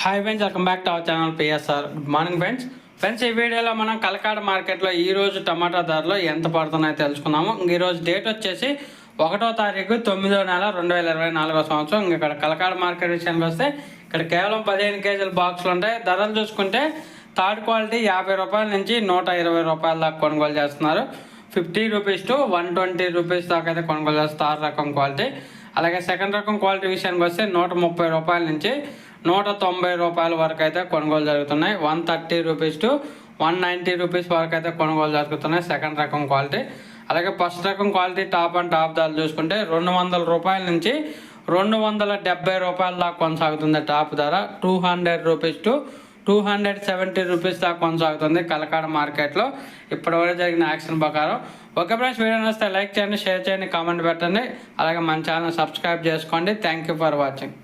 Hi friends, welcome back to our channel PSR. Good morning friends ఈ వీడియోలో మనం కలకాడ మార్కెట్లో ఈరోజు టమాటా ధరలు ఎంత పడుతున్నాయో తెలుసుకుందాము. ఈరోజు డేట్ వచ్చేసి 1వ తారీఖు 9వ నెల 2024 సంవత్సరం. ఇక్కడ కలకాడ మార్కెట్ విషయానికి వస్తే ఇక్కడ కేవలం 15 కేజీల బాక్సులు ఉంటాయి. ధరలు చూసుకుంటే థర్డ్ క్వాలిటీ 50 రూపాయల నుంచి 120 రూపాయల దాకా కొనుగోలు చేస్తున్నారు. 50 రూపీస్ టు 120 రూపీస్ దాకా అయితే కొనుగోలు చేస్తారు థర్డ్ రకం క్వాలిటీ. అలాగే సెకండ్ రకం క్వాలిటీ విషయానికి వస్తే 130 రూపాయల నుంచి 190 రూపాయల వరకు అయితే కొనుగోలు జరుగుతున్నాయి. 130 రూపీస్ టు 190 రూపీస్ వరకు అయితే కొనుగోలు జరుగుతున్నాయి సెకండ్ రకం క్వాలిటీ. అలాగే ఫస్ట్ రకం క్వాలిటీ టాప్ అండ్ టాప్ ధరలు చూసుకుంటే 200 రూపాయల నుంచి 270 రూపాయల దాకా కొనసాగుతుంది టాప్ ధర. 200 రూపీస్ టు 270 రూపీస్ దాకా కొనసాగుతుంది కలకాడ మార్కెట్లో ఇప్పటివరకు జరిగిన యాక్షన్ ప్రకారం. ఓకే ఫ్రెండ్స్, వీడియో నచ్చితే లైక్ చేయండి, షేర్ చేయండి, కామెంట్ పెట్టండి. అలాగే మన ఛానల్ సబ్స్క్రైబ్ చేసుకోండి. Thank you for watching.